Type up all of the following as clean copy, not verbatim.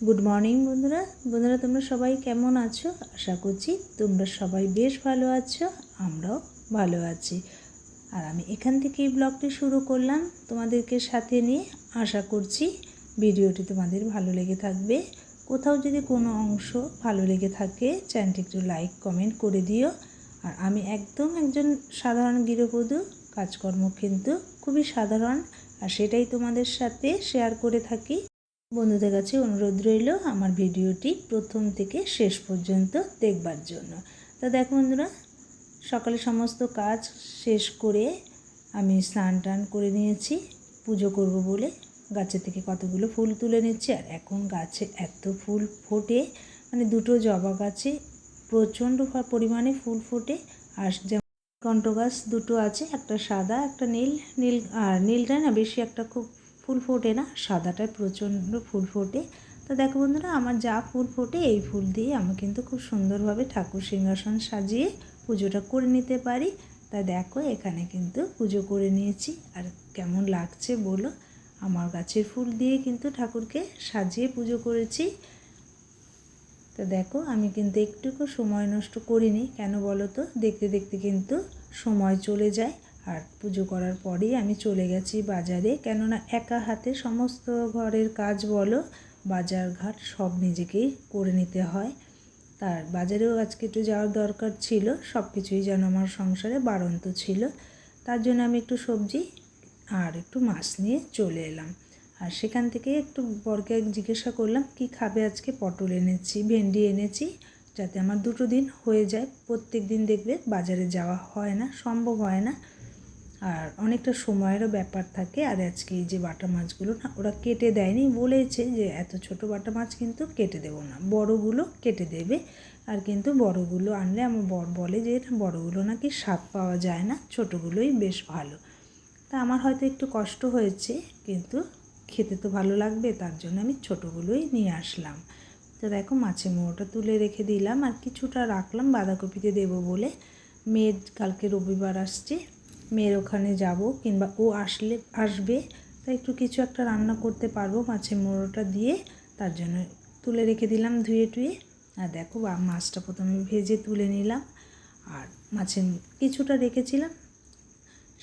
Good morning বন্ধুরা। তোমরা সবাই কেমন আছো? আশা করছি তোমরা সবাই বেশ ভালো আছো, আমরাও ভালো আছি। আর আমি এখান থেকেই ব্লগটি শুরু করলাম তোমাদেরকে সাথে নিয়ে। আশা করছি ভিডিওটি তোমাদের ভালো লেগে থাকবে। কোথাও যদি কোনো অংশ ভালো লেগে থাকে চ্যানেলটি একটু লাইক কমেন্ট করে দিও। আর আমি একদম একজন সাধারণ গৃহবধূ, কাজকর্ম কিন্তু খুবই সাধারণ, আর সেটাই তোমাদের সাথে শেয়ার করে থাকি। বন্ধুদের কাছে অনুরোধ রইল আমার ভিডিওটি প্রথম থেকে শেষ পর্যন্ত দেখবার জন্য। তা দেখো বন্ধুরা, সকালে সমস্ত কাজ শেষ করে আমি স্নান টান করে নিয়েছি পুজো করব বলে। গাছে থেকে কতগুলো ফুল তুলে নিচ্ছি। আর এখন গাছে এত ফুল ফোটে, মানে দুটো জবা গাছে প্রচণ্ড পরিমাণে ফুল ফোটে। আর যেমন কণ্ঠ গাছ দুটো আছে, একটা সাদা একটা নীল। আর নীলটায় না বেশি একটা খুব ফুল ফোটে না, সাদাটায় প্রচণ্ড ফুল ফোটে। তো দেখো বন্ধুরা, আমার যা ফুল ফোটে এই ফুল দিয়ে আমি কিন্তু খুব সুন্দরভাবে ঠাকুর সিংহাসন সাজিয়ে পুজোটা করে নিতে পারি। তা দেখো এখানে কিন্তু পুজো করে নিয়েছি। আর কেমন লাগছে বলো, আমার গাছের ফুল দিয়ে কিন্তু ঠাকুরকে সাজিয়ে পুজো করেছি। তো দেখো আমি কিন্তু একটুকু সময় নষ্ট করিনি, কেন বলো তো, দেখতে দেখতে কিন্তু সময় চলে যায়। আর পুজো করার পরেই আমি চলে গেছি বাজারে, কেননা একা হাতে সমস্ত ঘরের কাজ বলো বাজার ঘাট সব নিজেকেই করে নিতে হয়। তার বাজারেও আজকে একটু যাওয়ার দরকার ছিল, সব কিছুই যেন আমার সংসারে বাড়ন্ত ছিল। তার জন্য আমি একটু সবজি আর একটু মাছ নিয়ে চলে এলাম। আর সেখান থেকে একটু বরকে জিজ্ঞাসা করলাম কি খাবে আজকে। পটল এনেছি, ভেন্ডি এনেছি, যাতে আমার দুটো দিন হয়ে যায়। প্রত্যেক দিন দেখবে বাজারে যাওয়া হয় না, সম্ভব হয় না, আর অনেকটা সময়েরও ব্যাপার থাকে। আর আজকে এই যে বাটা মাছগুলো না ওরা কেটে দেয়নি, বলেছে যে এত ছোট বাটা মাছ কিন্তু কেটে দেবো না, বড়গুলো কেটে দেবে। আর কিন্তু বড়গুলো আনলে আমার বর বলে যে বড়গুলো নাকি স্বাদ পাওয়া যায় না, ছোটোগুলোই বেশ ভালো। তা আমার হয়তো একটু কষ্ট হয়েছে, কিন্তু খেতে তো ভালো লাগবে, তার জন্য আমি ছোটোগুলোই নিয়ে আসলাম। তো দেখো মাছের মোড়োটা তুলে রেখে দিলাম, আর কিছুটা রাখলাম বাঁধাকপিতে দেবো বলে। মেয়ের কালকে রবিবার আসছে, মেয়ের ওখানে যাব, কিংবা ও আসবে, তাই একটু কিছু একটা রান্না করতে পারবো মাছের মোড়োটা দিয়ে, তার জন্য তুলে রেখে দিলাম ধুয়ে টুয়ে। আর দেখো মাছটা প্রথমে ভেজে তুলে নিলাম, আর মাছের কিছুটা রেখেছিলাম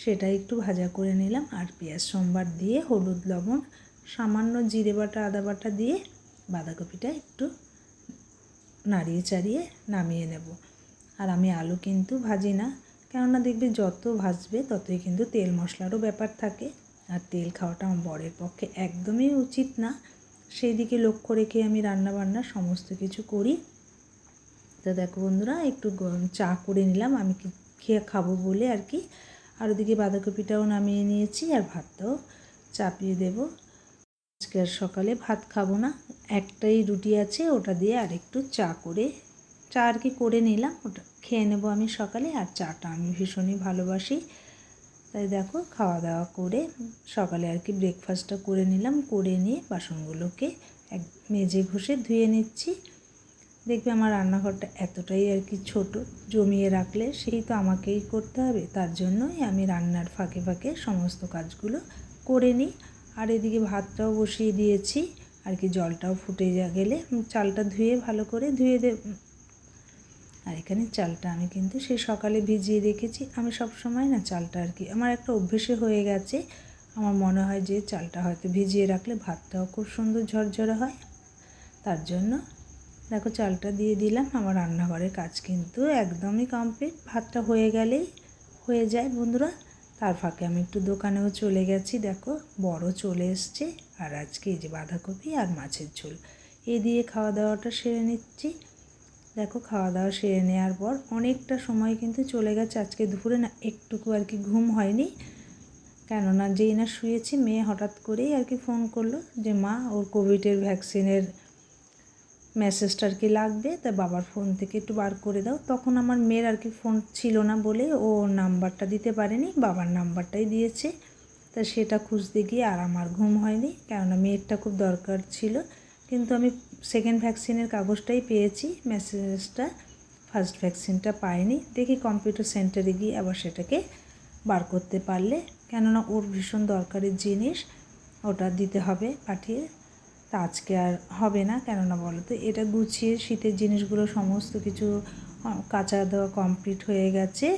সেটা একটু ভাজা করে নিলাম। আর পেঁয়াজ সোমবার দিয়ে হলুদ লবণ সামান্য জিরে বাটা আদা বাটা দিয়ে বাঁধাকপিটা একটু নাড়িয়ে চাড়িয়ে নামিয়ে নেব। আর আমি আলু কিন্তু ভাজি না, কেননা দেখবে যত ভাজবে ততই কিন্তু তেল মশলারও ব্যাপার থাকে, আর তেল খাওয়াটা আমার বরের পক্ষে একদমই উচিত না। সেই দিকে লক্ষ্য রেখে আমি রান্নাবান্না সমস্ত কিছু করি। তো দেখো বন্ধুরা, একটু চা করে নিলাম আমি খেয়ে খাবো বলে আর কি। আর ওদিকে বাঁধাকপিটাও নামিয়ে নিয়েছি, আর ভাতটাও চাপিয়ে দেব। আজকে আর সকালে ভাত খাবো না, একটাই রুটি আছে, ওটা দিয়ে আর একটু চা আর কি করে নিলাম, ওটা খেয়ে নেবো আমি সকালে। আর চাটা আমি ভীষণই ভালোবাসি, তাই দেখো খাওয়া দাওয়া করে সকালে আর কি ব্রেকফাস্টটা করে নিলাম। করে নিয়ে বাসনগুলোকে মেজে ঘষে ধুয়ে নিচ্ছি। দেখবে আমার রান্নাঘরটা এতটাই আর কি ছোট, জমিয়ে রাখলে সেই তো আমাকেই করতে হবে, তার জন্যই আমি রান্নার ফাঁকে ফাঁকে সমস্ত কাজগুলো করে নিই। আর এদিকে ভাতটাও বসিয়ে দিয়েছি, আর কি জলটাও ফুটে গেলে চালটা ধুয়ে ভালো করে ধুয়ে আর এখানে চালটা আমি কিন্তু সেই সকালে ভিজিয়ে রেখেছি। আমি সব সময় না চালটা আর কি আমার একটা অভ্যেসে হয়ে গেছে, আমার মনে হয় যে চালটা হয়তো ভিজিয়ে রাখলে ভাতটাও খুব সুন্দর ঝরঝরে হয়, তার জন্য দেখো চালটা দিয়ে দিলাম। আমার রান্নাঘরের কাজ কিন্তু একদমই কমপ্লিট, ভাতটা হয়ে গেলেই হয়ে যায় বন্ধুরা। তার ফাঁকে আমি একটু দোকানেও চলে গেছি, দেখো বড় চলে এসছে। আর আজকে এই যে বাঁধাকপি আর মাছের ঝোল এই দিয়ে খাওয়া দাওয়াটা সেরে নিচ্ছি। দেখো খাওয়া দাওয়া সেরে নেওয়ার পর অনেকটা সময় কিন্তু চলে গেছে। আজকে দুপুরে না একটুকু আর কি ঘুম হয়নি, কেননা যেই না শুয়েছি মেয়ে হঠাৎ করেই আর কি ফোন করলো যে মা ওর কোভিডের ভ্যাকসিনের মেসেজটা আর কি লাগবে, তা বাবার ফোন থেকে একটু বার করে দাও। তখন আমার মেয়ের আর কি ফোন ছিল না বলে ও নাম্বারটা দিতে পারেনি, বাবার নাম্বারটাই দিয়েছে। তা সেটা খুঁজতে গিয়ে আর আমার ঘুম হয়নি, কেননা মেয়েরটা খুব দরকার ছিল। কিন্তু আমি সেকেন্ড ভ্যাকসিনের কাগজটাই পেয়েছি, মেসেজটা ফার্স্ট ভ্যাকসিনটা পাইনি। দেখি কম্পিউটার সেন্টারে গিয়ে আবার সেটাকে বার করতে পারলে, কেননা ওর ভীষণ দরকারি জিনিস, ওটা দিতে হবে পাঠিয়ে। তা আজকে আর হবে না, কেননা বলো তো এটা গুছিয়ে শীতের জিনিসগুলো সমস্ত কিছু কাচা দেওয়া কমপ্লিট হয়ে গেছে।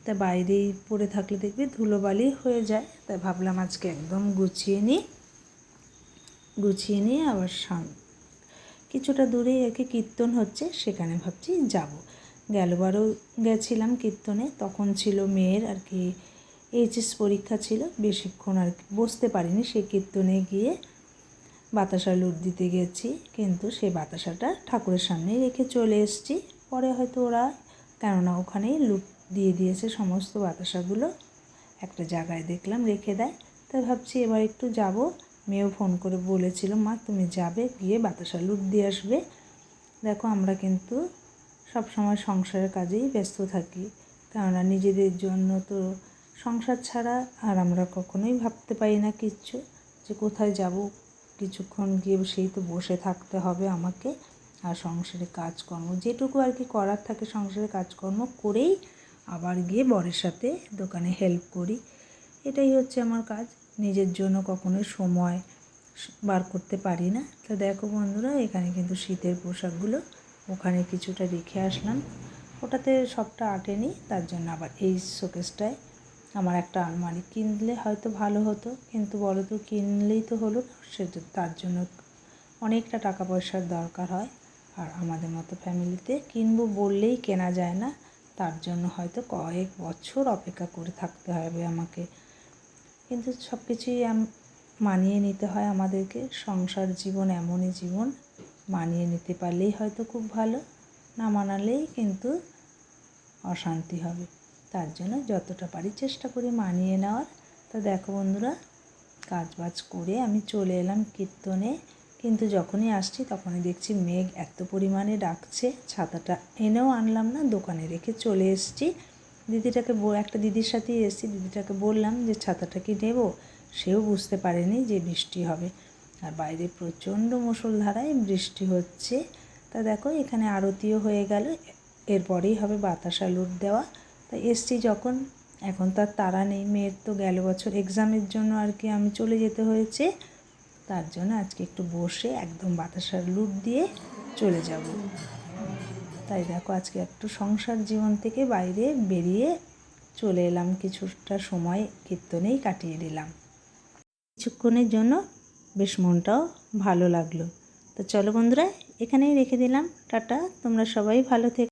তা বাইরেই পড়ে থাকলে দেখবে ধুলোবালি হয়ে যায়, তাই ভাবলাম আজকে একদম গুছিয়ে নিয়ে আবার কিছুটা দূরেই আর কি কীর্তন হচ্ছে, সেখানে ভাবছি যাব। গেলবারও গেছিলাম কীর্তনে, তখন ছিল মেয়ের আর কি এইচএস পরীক্ষা ছিল, বেশিক্ষণ আর কি বসতে পারিনি। সেই কীর্তনে গিয়ে বাতাসা লুট দিতে গেছি, কিন্তু সেই বাতাসাটা ঠাকুরের সামনেই রেখে চলে এসেছি। পরে হয়তো ওরা, কেননা ওখানেই লুট দিয়ে দিয়েছে সমস্ত বাতাসাগুলো, একটা জায়গায় দেখলাম রেখে দেয়। তাই ভাবছি এবার একটু যাব। মেয়েও ফোন করে বলেছিল, মা তুমি যাবে, গিয়ে বাতাসা লুট দিয়ে আসবে। দেখো আমরা কিন্তু সব সময় সংসারের কাজেই ব্যস্ত থাকি, কেননা নিজেদের জন্য তো সংসার ছাড়া আর আমরা কখনোই ভাবতে পারি না কিচ্ছু, যে কোথায় যাব। কিছুক্ষণ গিয়ে সেই তো বসে থাকতে হবে আমাকে, আর সংসারে কাজকর্ম যেটুকু আর কি করার থাকে সংসারে কাজকর্ম করেই আবার গিয়ে বরের সাথে দোকানে হেল্প করি। এটাই হচ্ছে আমার কাজ, নিজের জন্য কখনোই সময় বার করতে পারি না। তো দেখো বন্ধুরা, এখানে কিন্তু শীতের পোশাকগুলো ওখানে কিছুটা রেখে আসলাম, ওটাতে সবটা আটেনি, তার জন্য আবার এই শোকেসটায় আমার একটা আলমারি কিনলে হয়তো ভালো হতো, কিন্তু বলো তো কিনলেই তো হলো না, সেটা তার জন্য অনেকটা টাকা পয়সার দরকার হয়। আর আমাদের মতো ফ্যামিলিতে কিনবো বললেই কেনা যায় না, তার জন্য হয়তো কয়েক বছর অপেক্ষা করে থাকতে হবে আমাকে। কিন্তু সব কিছুই মানিয়ে নিতে হয় আমাদেরকে, সংসার জীবন এমনই জীবন, মানিয়ে নিতে পারলেই হয়তো খুব ভালো, না মানালেই কিন্তু অশান্তি হবে। তার জন্য যতটা পারি চেষ্টা করি মানিয়ে নেওয়ার। তো দেখো বন্ধুরা, কাজবাজ করে আমি চলে এলাম কীর্তনে, কিন্তু যখনই আসছি তখনই দেখছি মেঘ এত পরিমাণে ডাকছে, ছাতাটা এনেও আনলাম না, দোকানে রেখে চলে এসেছি। দিদিটাকে একটা দিদির সাথেই এসেছি, দিদিটাকে বললাম যে ছাতাটা কি নেব, সেও বুঝতে পারেনি যে বৃষ্টি হবে, আর বাইরে প্রচণ্ড মুষলধারায় বৃষ্টি হচ্ছে। তা দেখো এখানে আরতিও হয়ে গেল, এরপরেই হবে বাতাসা লুট দেওয়া। তাই এসছি যখন, এখন তার তাড়া নেই, মেয়ের তো গেল বছর এক্সামের জন্য আর কি আমি চলে যেতে হয়েছে, তার জন্য আজকে একটু বসে একদম বাতাসার লুট দিয়ে চলে যাব। তাই দেখো আজকে একটু সংসার জীবন থেকে বাইরে বেরিয়ে চলে এলাম, কিছুটা সময় কীর্তনেই কাটিয়ে দিলাম। কিছুক্ষণের জন্য বেশ মনটাও ভালো লাগলো। তো চলো বন্ধুরা, এখানেই রেখে দিলাম, টাটা, তোমরা সবাই ভালো থেকো।